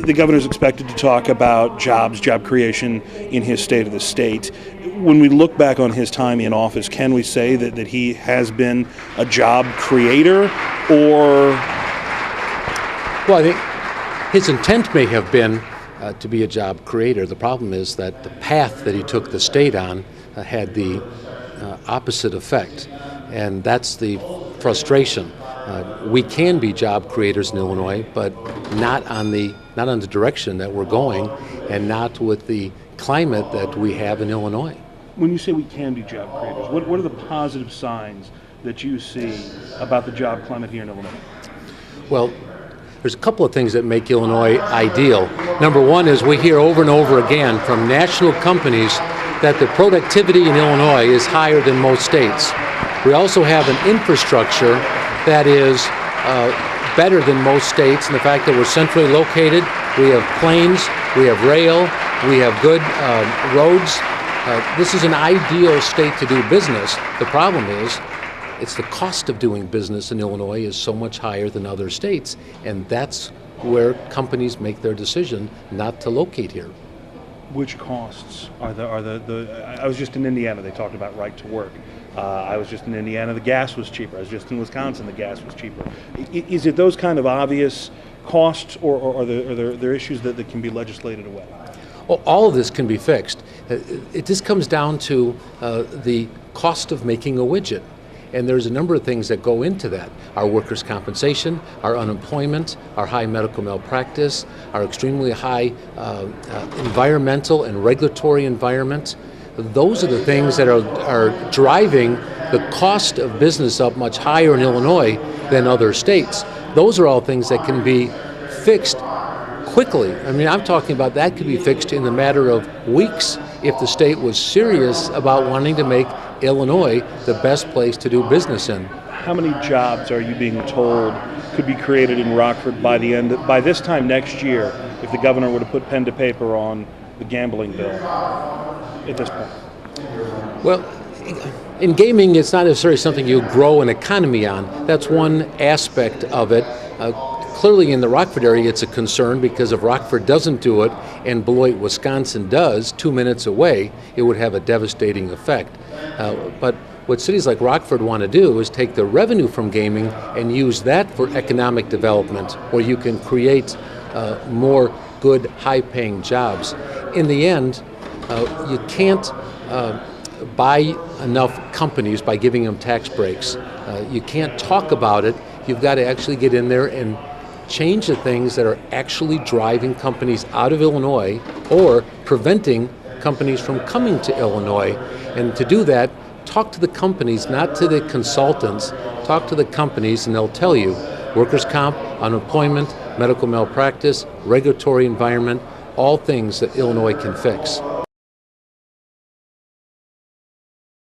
The governor's expected to talk about jobs, job creation in his state of the state. When we look back on his time in office, can we say that he has been a job creator, or? Well, I think his intent may have been to be a job creator. The problem is that the path that he took the state on had the opposite effect, and that's the frustration. We can be job creators in Illinois, but not on the direction that we're going, and not with the climate that we have in Illinois. When you say we can be job creators, what are the positive signs that you see about the job climate here in Illinois? Well, there's a couple of things that make Illinois ideal. Number one is we hear over and over again from national companies that the productivity in Illinois is higher than most states. We also have an infrastructure that is better than most states in the fact that we're centrally located. We have planes, we have rail, we have good roads. This is an ideal state to do business. The problem is, it's the cost of doing business in Illinois is so much higher than other states, and that's where companies make their decision not to locate here. Which costs are the I was just in Indiana, they talked about right to work. I was just in Indiana, the gas was cheaper. I was just in Wisconsin, the gas was cheaper. Is it those kind of obvious costs, or are there issues that can be legislated away? Well, all of this can be fixed. It just comes down to the cost of making a widget. And there's a number of things that go into that. Our workers' compensation, our unemployment, our high medical malpractice, our extremely high environmental and regulatory environment. Those are the things that are driving the cost of business up much higher in Illinois than other states. Those are all things that can be fixed quickly. I mean, I'm talking about that could be fixed in a matter of weeks if the state was serious about wanting to make Illinois the best place to do business in. How many jobs are you being told could be created in Rockford by this time next year, if the governor were to put pen to paper on the gambling bill at this point? Well, in gaming, it's not necessarily something you grow an economy on. That's one aspect of it. Clearly in the Rockford area, it's a concern because if Rockford doesn't do it and Beloit, Wisconsin does, 2 minutes away, it would have a devastating effect. But what cities like Rockford want to do is take the revenue from gaming and use that for economic development, where you can create more good, high-paying jobs. In the end, you can't buy enough companies by giving them tax breaks. You can't talk about it. You've got to actually get in there and change the things that are actually driving companies out of Illinois or preventing companies from coming to Illinois. And to do that, talk to the companies, not to the consultants. Talk to the companies and they'll tell you workers' comp, unemployment, medical malpractice, regulatory environment, all things that Illinois can fix.